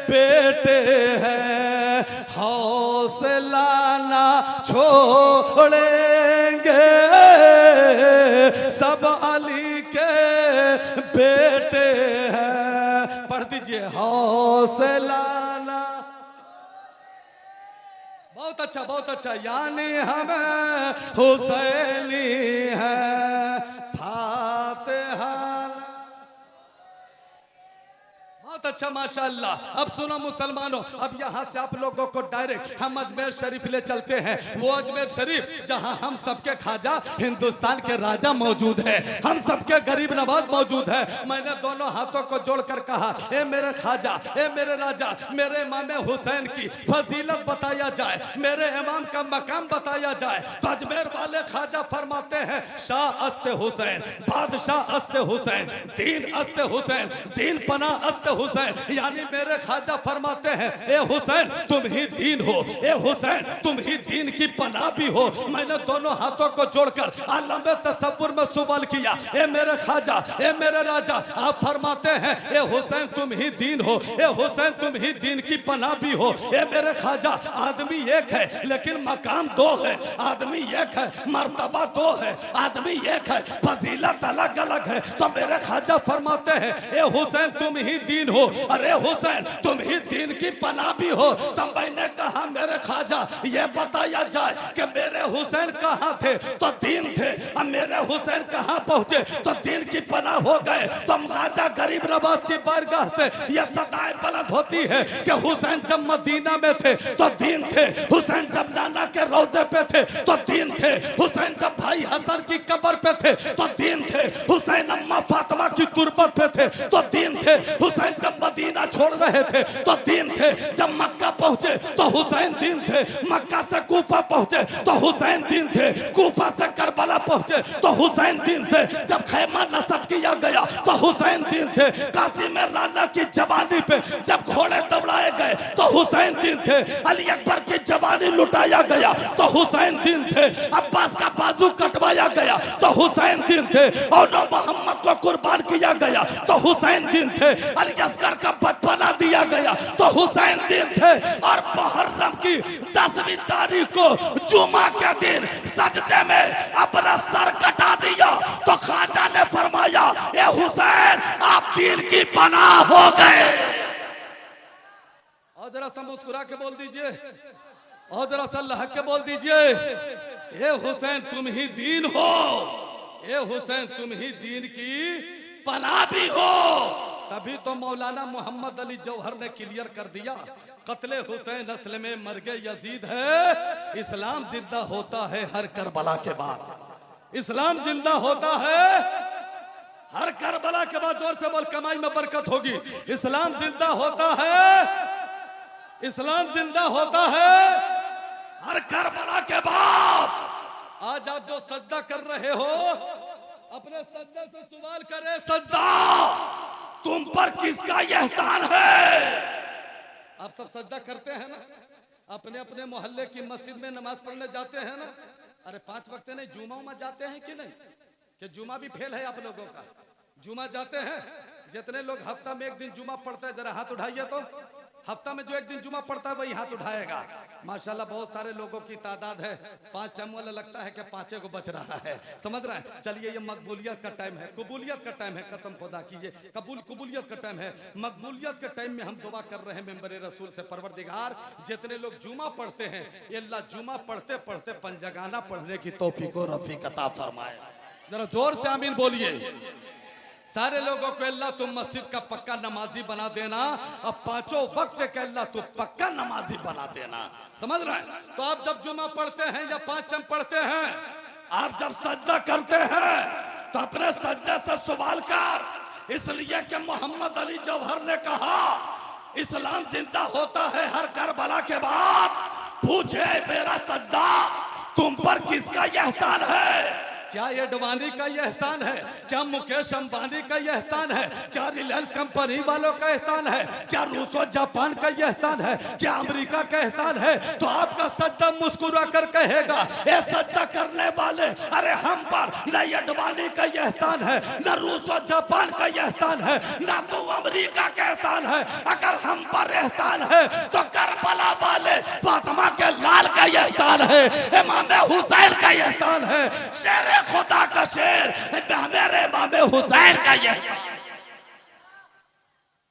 बेटे हैं, हौसला ना छोड़ेंगे, सब अली के बेटे हैं। पढ़ दीजिए हौसला ना। बहुत अच्छा बहुत अच्छा, यानी हमें हुसैनी है, फातिहा। बहुत अच्छा माशाअल्लाह। अब सुनो मुसलमानों, अब यहाँ से आप लोगों को डायरेक्ट हम अजमेर शरीफ ले चलते हैं। वो अजमेर शरीफ जहाँ हम सबके ख्वाजा हिंदुस्तान के राजा मौजूद है, हम सबके गरीब नवाज मौजूद है। मैंने दोनों हाथों को जोड़कर कहा, ए मेरे ख्वाजा, ए मेरे राजा, मेरे इमाम हुसैन की फजीलत बताया जाए, मेरे इमाम का मकाम बताया जाए। तो अजमेर वाले ख्वाजा फरमाते हैं, शाह अस्ते हुसैन, बादशाह अस्ते हुसैन, दीन अस्ते हुसैन, दीन पना अस्ते हुसैन। यानी मेरे ख्वाजा फरमाते हैं, ए हुसैन तुम ही दीन हो, ए हुसैन तुम ही दीन की पनाह भी हो। मैंने दोनों हाथों को जोड़कर आलम तसव्वुर में सवाल किया, ए मेरे ख्वाजा, ए मेरे राजा, आप फरमाते हैं ए हुसैन तुम ही दीन हो, ए हुसैन तुम ही दीन की पनाह भी हो। ए मेरे ख्वाजा आदमी एक है लेकिन मकाम दो है, आदमी एक है मर्तबा दो है, आदमी एक है फजीलत अलग अलग है। तो मेरे ख्वाजा फरमाते हैं, ए हुसैन तुम ही दीन हो, अरे हुसैन तुम ही दीन की पनाह भी हो। तब मैंने कहा, मेरे ख्वाजा ये बताया जाए कि मेरे हुसैन कहाँ थे तो दीन थे, अब मेरे हुसैन कहाँ पहुंचे तो दीन की पनाह हो गए। तो ख्वाजा गरीब नवाज की बारगाह से यह सदाएं बुलंद होती है कि हुसैन जब मदीना में थे तो दीन थे, हुसैन जब नाना के रोजे पे थे तो दीन थे, हुसैन जब भाई हसन की कब्र पे थे तो दीन थे, हुसैन अम्मा फातिमा की तुरबत पे थे तो दीन थे, हुसैन जब मदीना छोड़ रहे थे तो दीन थे, जब मक्का पहुंचे तो हुसैन दीन थे, मक्का से कूफा पहुंचे तो हुसैन दीन थे, कूफा से करबला पहुंचे तो हुसैन दीन थे, जब खैमा नस्ब किया गया तो हुसैन दीन थे, काशी में राना की जवानी पे जब घोड़े दौड़ाए गए तो हुसैन दीन थे, अली अकबर की जवानी लुटाया गया तो हुसैन दीन थे, अब्बास का बाजू कटवाया गया तो हुसैन दीन थे, और मोहम्मद को कुर्बान किया गया तो हुसैन दीन थे, अली असगर का बचपना दिया गया तो हुसैन दीन थे। और मुहर्रम की 10वीं तारीख को जुमा के दिन सजदे में अपना सर कटा दिया तो ख्वाजा ने फरमाया, ए हुसैन आप दीन की पनाह हो गए। और जरा सा मुस्कुरा के बोल दीजिए, और जरा सा लहक के बोल दीजिए, ए हुसैन तुम ही दीन हो, ए हुसैन तुम ही दीन की पनाह भी हो। तभी तो मौलाना मोहम्मद अली जौहर ने क्लियर कर दिया, कत्ले हुसैन असल में मर्गे यजीद है, इस्लाम जिंदा होता है हर करबला के बाद, इस्लाम जिंदा होता है हर करबला के बाद। जोर से बोल, कमाई में बरकत होगी। इस्लाम जिंदा होता है, इस्लाम जिंदा होता है हर करबला के बाद। आज आप जो सजदा कर रहे हो अपने सजदे से सवाल करे, सजदा तुम पर किसका एहसान है। आप सब सजदा करते हैं ना, अपने अपने मोहल्ले की मस्जिद में नमाज पढ़ने जाते हैं ना। अरे 5 वक्त नहीं, जुमा में जाते हैं कि नहीं? कि जुमा भी फेल है आप लोगों का? जुमा जाते हैं? जितने लोग हफ्ता में एक दिन जुमा पढ़ते हैं जरा हाथ उठाइए। तो हफ्ता में जो एक दिन जुमा पड़ता है वही हाथ उठाएगा। माशाल्लाह बहुत सारे लोगों की तादाद है, 5 टाइम वाला लगता है कि 5 को बच रहा है, समझ रहे हैं। चलिए ये मकबूलियत का टाइम है, कबूलियत का टाइम है, कसम खुदा कीजिए कबूलियत का टाइम है। मकबूलियत के टाइम में हम दुआ कर रहे हैं मेंबर रसूल से, परवरदिगार जितने लोग जुमा पढ़ते हैं ये अल्लाह जुमा पढ़ते पढ़ते पंजगाना पढ़ने की तौफीक और रफीक अता फरमाए। जरा जोर से आमीन बोलिए। सारे लोगों को अल्लाह तुम मस्जिद का पक्का नमाजी बना देना, अब 5 वक्त के अल्लाह तुम पक्का नमाजी बना देना, समझ रहे हैं। तो आप जब जुमा पढ़ते हैं या 5 टाइम पढ़ते हैं, आप जब सजदा करते हैं तो अपने सजदे से सवाल कर, इसलिए कि मोहम्मद अली जौहर ने कहा इस्लाम जिंदा होता है हर करबला के बाद। पूछे मेरा सजदा तुम पर किसका एहसान है? क्या ये अडवाणी का ये एहसान है? क्या मुकेश अंबानी का ये एहसान है? क्या रिलायंस कंपनी वालों का एहसान है? क्या रूस और जापान का ये एहसान है? क्या अमेरिका का एहसान है? तो आपका सज्जा मुस्कुरा कर कहेगा, ये सज्जा करने वाले, अरे हम पर न ये अडवाणी का ये एहसान है, न रूस और जापान का ये एहसान है, न तो अमेरिका का एहसान है। अगर हम पर एहसान है तो करबला वाले फातिमा के लाल का ये एहसान है, इमाम हुसैन का ये एहसान है, शेर खुदा का शेर मेरे इमाम हुसैन का ये।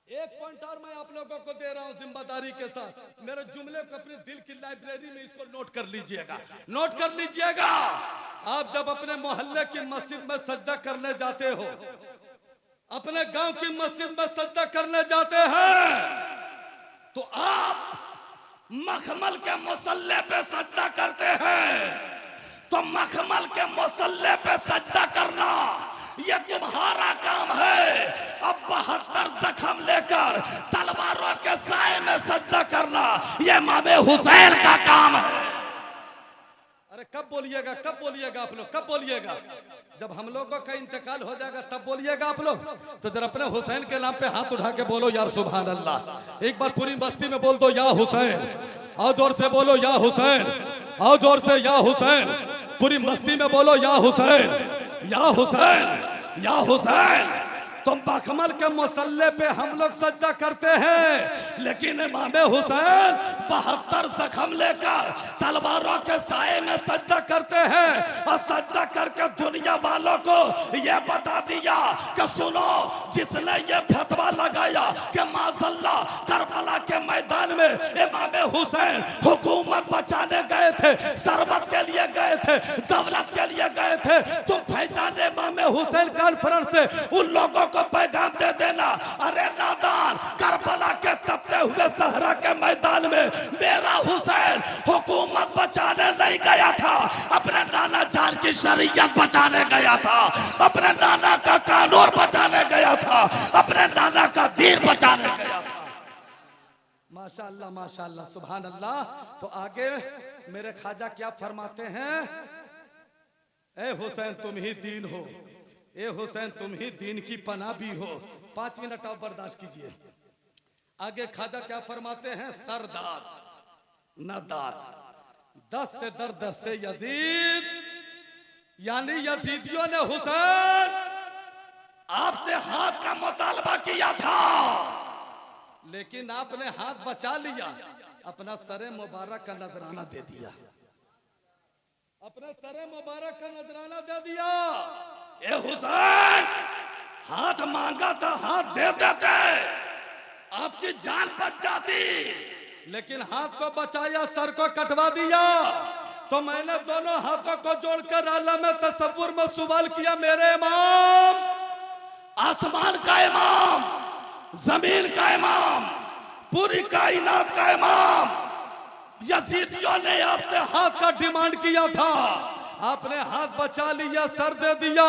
एक पॉइंट और मैं आप लोगों को दे रहा हूं जिम्मेदारी के साथ, मेरे जुमले को अपने दिल की लाइब्रेरी में इसको नोट कर लीजिएगा, नोट कर लीजिएगा। आप जब अपने मोहल्ले की मस्जिद में सजदा करने जाते हो, अपने गांव की मस्जिद में सजदा करने जाते हैं तो आप मखमल के मुसल्ले पे सजदा करते हैं, तो मखमल के मुसल्ले पे सजदा करना ये तुम्हारा काम है। अब 72 जख्म लेकर तलवारों के साए में सजदा करना ये इमाम हुसैन का काम है। अरे कब बोलिएगा, कब बोलिएगा आप लोग, कब बोलिएगा? जब हम लोगों का इंतकाल हो जाएगा तब बोलिएगा आप लोग। तो जरा अपने हुसैन के नाम पे हाथ उठा के बोलो यार सुभान अल्लाह। एक बार पूरी बस्ती में बोल दो या हुसैन, और जोर से बोलो या हुसैन, और जोर से या हुसैन। पूरी बस्ती में बोलो या हुसैन, या हुसैन, या हुसैन। तो मखमल के मुसल्ले पे हम लोग सजदा करते हैं, लेकिन इमाम हुसैन 72 जख्म लेकर तलवारों के साए में सजदा करते हैं। और सजदा करके दुनिया वालों को ये बता दिया कि सुनो, जिसने ये फतवा लगाया कि माज़अल्लाह करबला के मैदान में इमाम हुसैन हुकूमत बचाने गए थे, सरबत के लिए गए थे, दौलत के लिए गए थे, तुम फैजान इमाम हुसैन कॉन्फ्रेंस से उन लोगों को पैगाम दे देना। अरे नादान, करबला के तपते हुए सहरा के मैदान में मेरा हुसैन हुकूमत बचाने नहीं गया था, अपने नाना जान की शरीयत बचाने गया था, अपने नाना का कानून बचाने गया था, अपने नाना का दीन बचाने गया था। माशाअल्लाह माशाअल्लाह सुभान अल्लाह। तो आगे मेरे ख्वाजा क्या फरमाते हैं? ए हुसैन तुम ही दीन हो, ए हुसैन तुम ही दीन की पनाह भी हो। 5 मिनट आप बर्दाश्त कीजिए। आगे ख्वाजा क्या फरमाते हैं? सरदाद न दाद, दस्ते दर दस्ते यजीद, यानी यजीदियों ने हुसैन आपसे हाथ का मुतालबा किया था, लेकिन आपने हाथ बचा लिया, अपना सरे मुबारक का नजराना दे दिया, अपने सरे मुबारक का नजराना दे दिया। ए हुसैन, हाथ मांगा था हाथ दे देते, आपकी जान बच जाती, लेकिन हाथ को बचाया, सर को कटवा दिया। तो मैंने दोनों हाथों को जोड़कर आलम में तसव्वुर में सवाल किया, मेरे इमाम, आसमान का इमाम, जमीन का इमाम, पूरी कायनात का इमाम, यजीदियों ने आपसे हाथ का डिमांड किया था, आपने हाथ बचा लिया, सर दे दिया।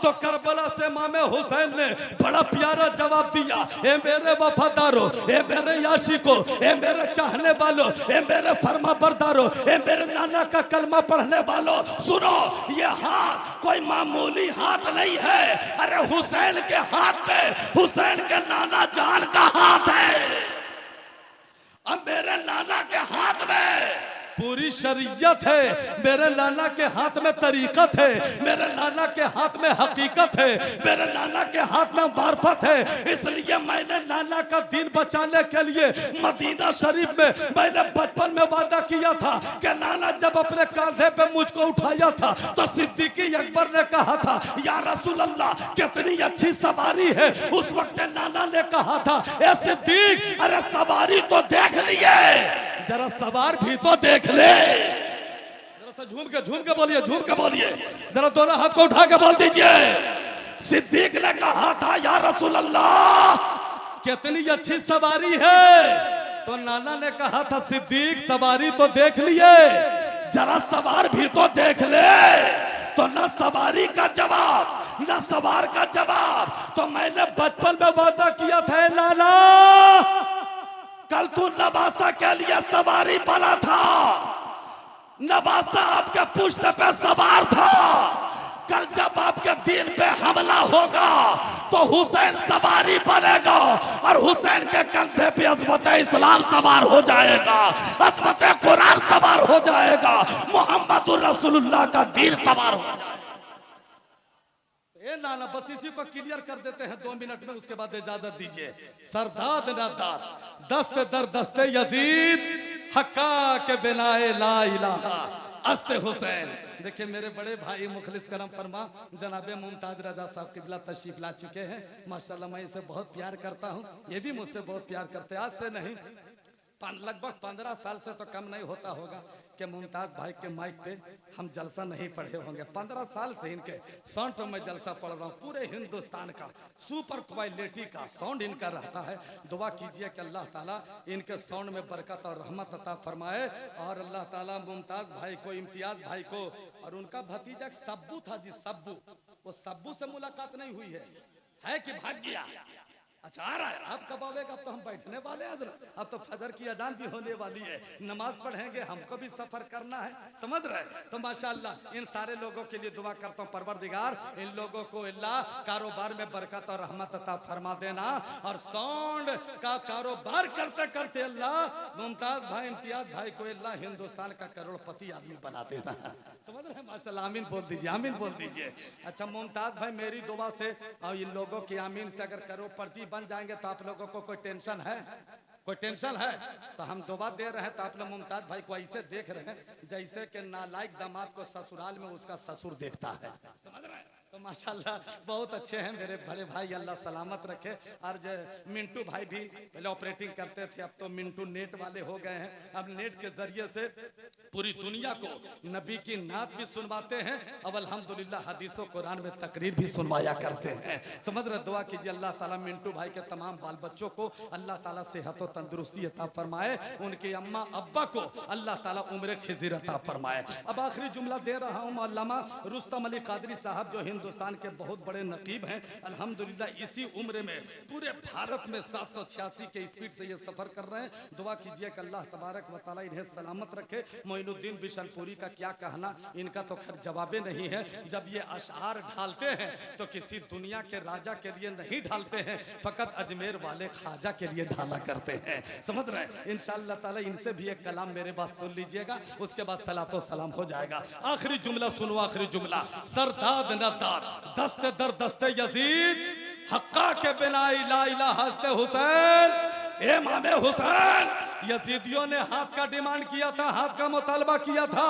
तो करबला से इमाम हुसैन ने बड़ा प्यारा जवाब दिया, ए मेरे वफादारों, ए मेरे याशिकों, ए मेरे चाहने वालों, ए मेरे फरमा बरदारों, ए मेरे नाना का कलमा पढ़ने वालों, सुनो, ये हाथ कोई मामूली हाथ नहीं है। अरे हुसैन के हाथ पे हुसैन के नाना जान का हाथ है। अब मेरे नाना के हाथ में पूरी शरीयत है, मेरे नाना के हाथ में तरीकत है, मेरे नाना के हाथ में हकीकत है, मेरे नाना के हाथ में मार्फत है। इसलिए मैंने नाना का दीन बचाने के लिए मदीना शरीफ में मैंने बचपन में वादा किया था कि नाना जब अपने कंधे पे मुझको उठाया था तो सिद्दीकी अकबर ने कहा था, या रसूल अल्लाह कितनी अच्छी सवारी है। उस वक्त नाना ने कहा था, ए सिद्दीक, अरे सवारी तो देख लिए, जरा सवार भी तो देख ले। जरा सा झूम के बोलिए, झूम के बोलिए, जरा दोनों हाथ को उठा के बोल दीजिए। सिद्दीक ने कहा था, या रसूल अल्लाह कितनी अच्छी सवारी है। तो नाना ने कहा था, सिद्दीक सवारी तो देख लिए, जरा सवार भी तो देख ले। तो न सवारी का जवाब न सवार का जवाब। तो मैंने बचपन में वादा किया था, नाना कल तू नवासा के लिए सवारी बना था, नवासा आपके पुश्त पे सवार था, कल जब आपके दीन पे हमला होगा तो हुसैन सवारी बनेगा और हुसैन के कंधे पे अज़मत इस्लाम सवार हो जाएगा, अज़मत कुरान सवार हो जाएगा, मोहम्मदुर रसूलुल्लाह का दीन सवार हो जाएगा। ए नाना, बस इसी को क्लियर कर देते हैं 2 मिनट में, उसके बाद इजाजत दीजिए। सरदाद नादाद, दस्ते दर दस्ते यजीद, हक्का के बिनाए ला इलाहा अस्ते हुसैन। देखिए मेरे बड़े भाई मुखलिस करम फरमा जनाबे मुमताज रजा साहब किबला तशरीफ ला चुके हैं। माशाल्लाह मैं इसे बहुत प्यार करता हूँ, ये भी मुझसे बहुत प्यार करते हैं। आज से नहीं लगभग 15 साल से तो कम नहीं होता होगा कि मुमताज भाई के माइक पे हम जलसा नहीं पढ़े होंगे। 15 साल से इनके साउंड पे मैं जलसा पढ़ रहा हूँ। पूरे हिंदुस्तान का सुपर क्वालिटी का साउंड इनका रहता है। दुआ कीजिए कि अल्लाह ताला इनके साउंड में बरकत और रहमत अता फरमाए, और अल्लाह ताला मुमताज भाई को, इम्तियाज भाई को, और उनका भतीजा सब्बू था जी, सब्बू, वो सब्बू से मुलाकात नहीं हुई है कि भाग गया? अच्छा आ रहा है, अब कब आवेगा? अब तो हम बैठने वाले हैं, अब तो फजर की अजान भी होने वाली है, नमाज पढ़ेंगे, हमको भी सफर करना है, समझ रहे? तो माशाअल्लाह इन सारे लोगों के लिए दुआ करता हूँ, परवरदिगार इन लोगों को अल्लाह कारोबार में बरकत और रहमत अता फरमा देना, और साउंड का कारोबार करते करते अल्लाह मुमताज भाई, इम्तियाज भाई को अल्लाह हिंदुस्तान का करोड़पति आदमी बना देना, समझ रहे हैं? माशाअल्लाह, आमीन बोल दीजिए, आमीन बोल दीजिए। अच्छा मुमताज भाई, मेरी दुआ से और इन लोगों की आमीन से अगर करोड़पति बन जाएंगे तो आप लोगों को कोई टेंशन है? कोई टेंशन है? तो हम दुआ दे रहे हैं, तो आप लोग मुमताज भाई को ऐसे देख रहे हैं जैसे कि नालायक दामाद को ससुराल में उसका ससुर देखता है, समझ रहे हैं? तो माशाल्लाह बहुत अच्छे हैं मेरे बड़े भाई, अल्लाह सलामत रखे। और मिंटू भाई भी पहले ऑपरेटिंग करते थे, अब तो मिंटू नेट वाले हो गए हैं, अब नेट के जरिए से पूरी दुनिया को नबी की नात भी सुनवाते हैं, अब अल्हम्दुलिल्लाह हदीसों कुरान में तकरीर भी सुनवाया करते हैं, समझ रहे? दुआ कीजिए अल्लाह ताला मिंटू भाई के तमाम बाल बच्चों को अल्लाह ताला सेहत और तंदुरुस्ती अता फरमाए, उनके अम्मा अब्बा को अल्लाह ताला उम्र खिज़िर अता फरमाए। अब आखिरी जुमला दे रहा हूँ, अल्लामा रुस्तम अली कादरी साहब जो हिंदुस्तान के बहुत बड़े नकीब हैं, अल्हम्दुलिल्लाह इसी उम्र में पूरे भारत में 786 के स्पीड से ये सफर कर रहे हैं। दुआ कीजिए कि अल्लाह तबारक व तआला इन्हें सलामत रखे। मोइनुद्दीन बिशनपुरी का क्या कहना, इनका तो खैर जवाबे नहीं है। जब ये अशआर ढालते हैं तो किसी दुनिया के राजा के लिए नहीं ढालते हैं, फकत अजमेर वाले ख्वाजा के लिए ढाला करते हैं, समझ रहे हैं? इंशाअल्लाह ताला इनसे भी एक कलाम मेरे बात सुन लीजिएगा, उसके बाद सलातो सलाम हो जाएगा। आखिरी जुमला सुनो, आखिरी जुमला। सरदाद नदाद दस्ते दर दस्ते यजीद, हक्का के बिना इला इला हस्ते हुसैन, इमाम हुसैन। यजीदियों ने हाथ का डिमांड किया था, हाथ का मुतालबा किया था,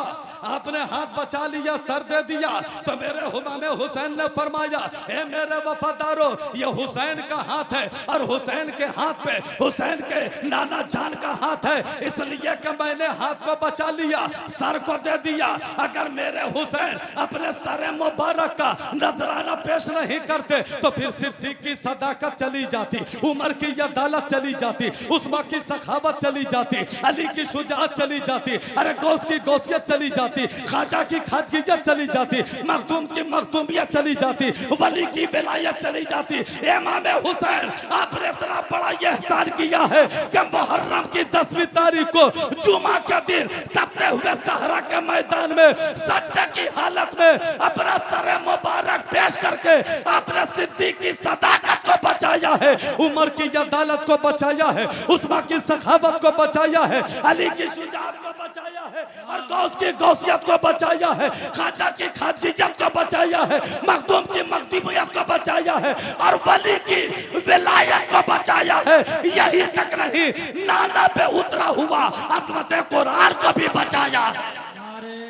आपने हाथ बचा लिया, सर दे दिया, तो मेरे इमाम हुसैन ने फरमाया, ए मेरे वफादारों, ये हुसैन का हाथ है, और हुसैन के हाथ पे हुसैन के नाना जान का हाथ है, इसलिए कि मैंने हाथ को बचा लिया, सर को दे दिया। अगर मेरे हुसैन अपने सर मुबारक का नजराना पेश नहीं करते तो फिर सिद्दीक की सदाकत चली जाती, उमर की अदालत चली जाती, उस्मा की सखावत चली जाती, अली की शुजाअत चली जाती, अरे गौस की गौसियत चली जाती, ख्वाजा की खादगियत चली जाती, मखदूम की मखदूमियत चली जाती, वली की विलायत चली जाती। इमाम हुसैन, आपने इतना बड़ा एहसान किया है कि मुहर्रम की 10वीं तारीख को जुमा के दिन तपते हुए सहरा के मैदान में सज्जे की हालत में अपना सर मुबारक पेश करके आपने सिद्दीक की सदाकत को बचाया है, उमर की अदालत को बचाया है, उस्मा की सखावत को बचाया है, अली की शुजाअत को बचाया है, और गौस की गौसियत को बचाया है, ख्वाजा की खादगियत को बचाया है, मखदूम की मखदूमियत को बचाया है, और वली की विलायत को बचाया है। यही तक नहीं, नाला पे उतरा हुआ अज़मत कुरान को भी बचाया। नारे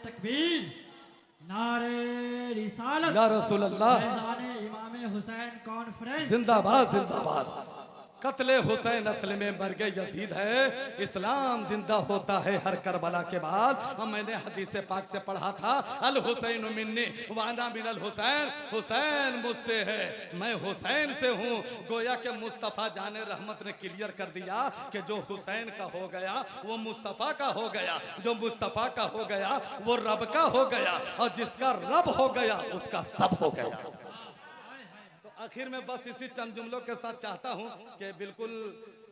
तकबीर, नारे रिसालत, या रसूल अल्लाह, फैज़ाने इमाम हुसैन कॉन्फ्रेंस जिंदाबाद जिंदाबाद। कत्ले हुसैन असल में मर गए यजीद है, इस्लाम जिंदा होता है हर करबला के बाद। मैंने हदीस पाक से पढ़ा था, अल हुसैन मिन्नी वाना मिनल हुसैन, हुसैन मुझसे है, मैं हुसैन से हूँ। गोया के मुस्तफ़ा जाने रहमत ने क्लियर कर दिया कि जो हुसैन का हो गया वो मुस्तफ़ा का हो गया, जो मुस्तफ़ा का हो गया वो रब का हो गया, और जिसका रब हो गया उसका सब हो गया। आखिर में बस इसी चंद जुमलों के साथ चाहता हूं कि बिल्कुल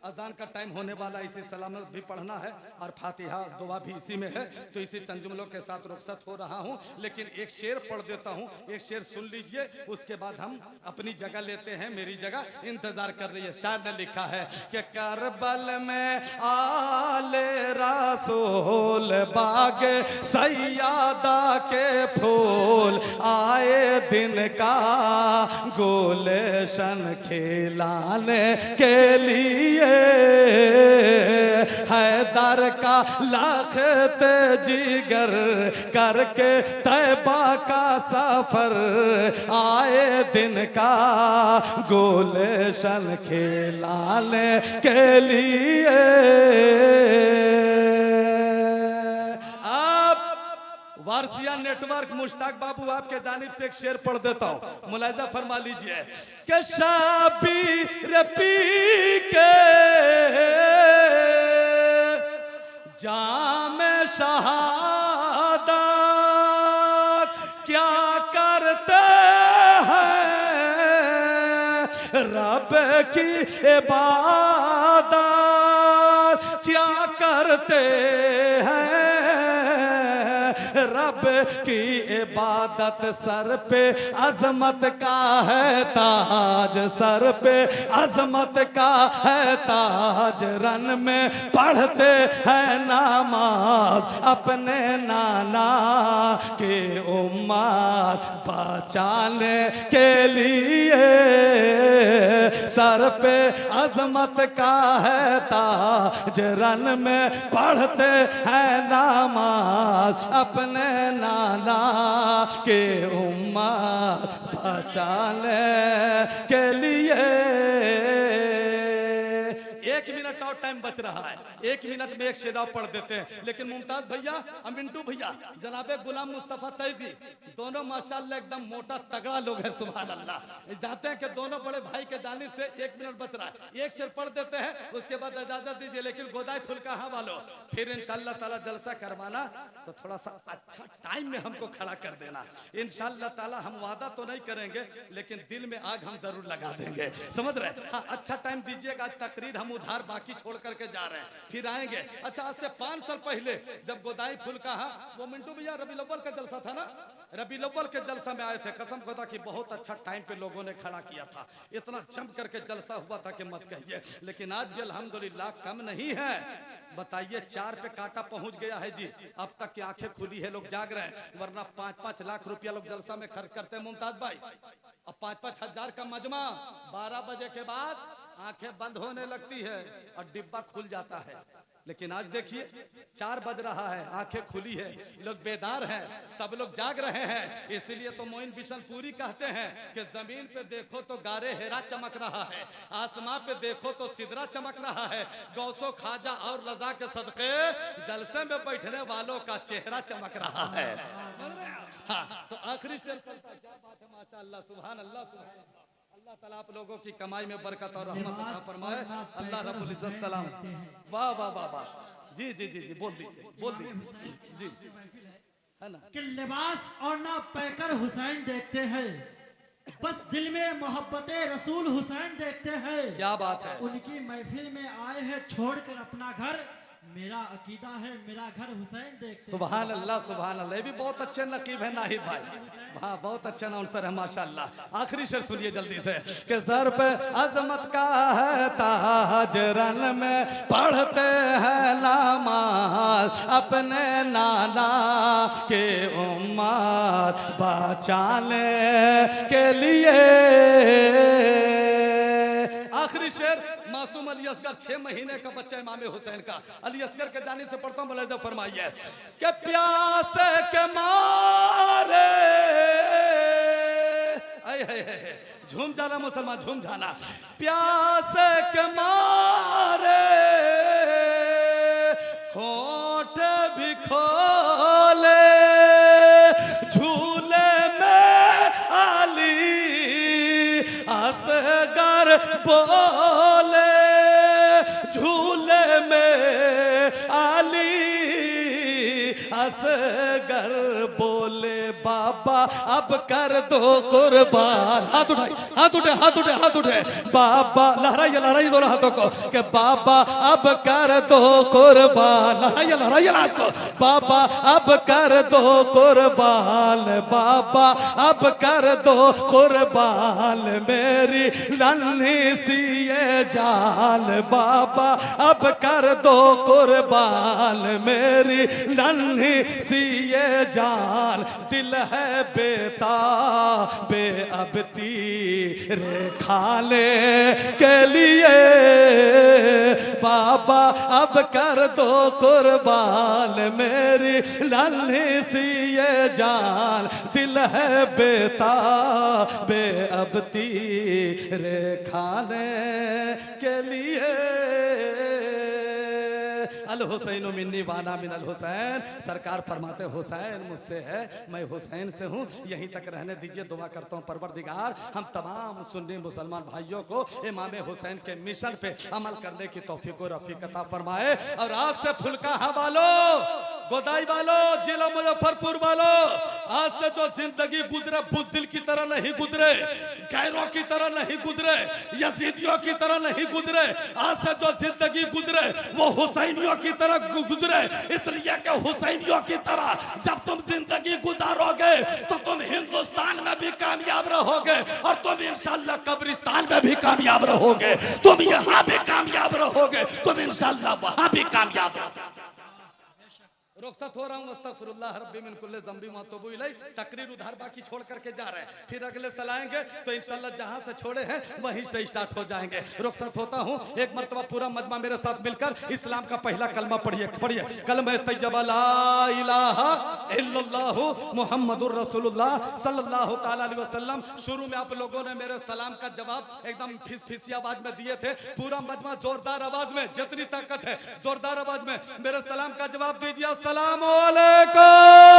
अजान का टाइम होने वाला, इसी सलामत भी पढ़ना है और फातिहा दुआ भी इसी में है, तो इसी चंद जुमलों के साथ रुखसत हो रहा हूं। लेकिन एक शेर पढ़ देता हूं, एक शेर सुन लीजिए, उसके बाद हम अपनी जगह लेते हैं, मेरी जगह इंतजार कर रही है। शायर ने लिखा है कि करबल में आले रसूल बाग सैयदा के फूल आए दिन का गुलशन खिलाने के लिए हैदर का लाखत जिगर करके तैबा का सफर आए दिन का गुलशन खिलाने के लिए। वारसिया नेटवर्क मुश्ताक बाबू आपके जानिब से एक शेर पढ़ देता हूं, मुलाहिजा फरमा लीजिए कि शबीर पी के जाम शहादत क्या करते हैं, रब की इबादत क्या करते हैं, रब की इबादत सर पे अजमत का है ताज, सर पे अजमत का है ताज, रन में पढ़ते हैं नमाज अपने नाना की उम्मत बचाने के लिए, सर पे अजमत का है ताज, रन में पढ़ते हैं नमाज अपने नाना के उम्मत बचाने के लिए। 1 मिनट और टाइम बच रहा है, 1 मिनट में एक शेर पढ़ देते हैं, लेकिन मुमताज भैया और मिंटू भैया जनाबे गुलाम मुस्तफा तैयबी दोनों माशाल्लाह एकदम मोटा तगड़ा लोग हैं, सुभान अल्लाह। चाहते हैं कि दोनों बड़े भाई के जानिब से 1 मिनट बच रहा है, एक शेर पढ़ देते हैं, उसके बाद इजाजत दीजिए। लेकिन गोदाई फुलकाहा वालों फिर इंशाअल्लाह ताला जलसा करवाना तो थोड़ा सा अच्छा टाइम में हमको खड़ा कर देना इंशाअल्लाह ताला। हम वादा तो नहीं करेंगे लेकिन दिल में आग हम जरूर लगा देंगे, समझ रहे? हाँ, अच्छा टाइम दीजिएगा। आज तकरीर हम उधार बाकी छोड़ करके जा रहे हैं, फिर आएंगे। अच्छा, आज से 5 साल पहले जब गोदाई फुलकाहा, वो मिंटू भैया रबी अव्वल का जलसा था ना, रबी अव्वल के जलसा में आए थे। कसम खुदा की बहुत अच्छा टाइम पे लोगों ने खड़ा किया था, इतना जम करके जलसा हुआ था कि मत कहिए। लेकिन आज भी अल्हम्दुलिल्लाह कम नहीं है। बताइए 4 पे कांटा पहुंच गया है जी, अब तक की आंखें खुली है, लोग जाग रहे हैं, वरना 5-5 लाख रुपया लोग जलसा में खर्च करते हैं मुमताज भाई। अब 5-5 हजार का मजमा 12 बजे के बाद आंखें बंद होने लगती है और डिब्बा खुल जाता है। लेकिन आज देखिए 4 बज रहा है, आंखें खुली है, लोग बेदार हैं, सब लोग जाग रहे हैं। इसलिए तो मोइन बिशनपुरी कहते हैं कि जमीन पे देखो तो गारे हेरा चमक रहा है, आसमां पे देखो तो सिदरा चमक रहा है, गौसो खाजा और रजा के सदके जलसे में बैठने वालों का चेहरा चमक रहा है। हाँ, तो आखिरी शेर क्या बात है, माशाअल्लाह, सुभान अल्लाह, सुभान अल्लाह। अल्लाह ताला आप लोगों की कमाई में बरकत और रहमत अता फरमाए। अल्लाह रब्बुल इज्जत सलाम। वाह वाह वाह वाह। जी जी जी जी, बोल दीजिए, बोल दीजिए जी, है ना कि लिबास और ना पैकर हुसैन देखते हैं, बस दिल में मोहब्बत रसूल हुसैन देखते हैं। क्या बात है। उनकी महफिल में आए हैं छोड़कर अपना घर, मेरा अकीदा है मेरा घर हुसैन देखते। सुभान अल्लाह, सुभान अल्लाह। ये भी बहुत अच्छे नकीब है नाहिद भाई, हाँ बहुत अच्छा आंसर है माशाल्लाह। आखिरी शेर सुनिए जल्दी से कि सर पे अजमत का है ताज, रन में पढ़ते हैं नमाज अपने नाना के उम्मत बचाने के लिए। आखिरी शेर मासूम अली असगर 6 महीने का बच्चा इमाम हुसैन का, अली असगर के जानिब से पढ़ता हूं, मुलाहिजा फरमाइए कि प्यास के मारे झूम जाना मुसलमान, झूम जाना, प्यास के मारे होठ भी खोले, झूले में अली असगर बोले, झूले में अली असगर बोले, बाबा अब कर दो कुर्बान। हाथ उठाए, हाथ उठे, हाथ उठे, हाथ उठे, बाबा लहराइए, लहराइए दोनों हाथों को कि बाबा अब कर दो कुर्बान। लहराइए, लहराइए हाथ को, बाबा अब कर दो कुर्बान, बाबा अब कर दो कुर्बान मेरी नन्ही सी ये जान, बाबा अब कर दो कुर्बान मेरी नन्ही सी ये जान, दिल है बेताब बेअबती रे खाने के लिए बाबा अब कर दो कुर्बान मेरी नन्ही सी ये जान दिल है बेता बेअबती रे खाने के लिए अल हुसैन मिन्नी वाना मिन अल हुसैन। सरकार फरमाते हुसैन मुझसे है, मैं हुसैन से हूँ, यहीं तक रहने दीजिए। दुआ करता हूँ परवरदिगार हम तमाम सुन्नी मुसलमान भाइयों को इमाम हुसैन के मिशन पे अमल करने की तौफीक और रफीक अता फरमाए। और आज से फुलकाहा वालों, गोदाई वालों, जिला मुजफ्फरपुर वालों, आज से जो जिंदगी गुजरे बुज़दिल की तरह नहीं गुजरे, गैरों की तरह नहीं गुजरे, यजीदियों की तरह नहीं गुजरे। आज से जो जिंदगी गुजरे वो हुसैनियों की तरह गुजरे, इसलिए कि हुसैनियों की तरह जब तुम जिंदगी गुजारोगे तो तुम हिंदुस्तान में भी कामयाब रहोगे और तुम इंशाल्लाह कब्रिस्तान में भी कामयाब रहोगे, तुम यहाँ भी कामयाब रहोगे, तुम इंशाल्लाह वहां भी कामयाब रहोगे। रुखसत हो रहा हूँ, अस्तगफिरुल्लाह रब्बी मिन कुल्ली ज़ंबी व अतूबु इलैह। तकरीर उधार बाकी छोड़ करके जा रहे हैं, फिर अगले साल आएंगे तो इंशाल्लाह जहां से छोड़े हैं वहीं से स्टार्ट हो जाएंगे। रुखसत होता हूँ, एक मर्तबा पूरा मजमा मेरे साथ मिलकर इस्लाम का पहला कलमा पढ़िए, पढ़िए कलमा तैयबा ला इलाहा इल्लल्लाहु मुहम्मदुर रसूलुल्लाह सल्लल्लाहु तआला अलैहि वसल्लम। शुरू में आप लोगों ने मेरे सलाम का जवाब एकदम फिसफिसी आवाज में दिए थे। पूरा मजमा जोरदार आवाज में, जितनी ताकत है जोरदार आवाज में मेरे सलाम का जवाब दीजिए। अस्सलामु अलैकुम।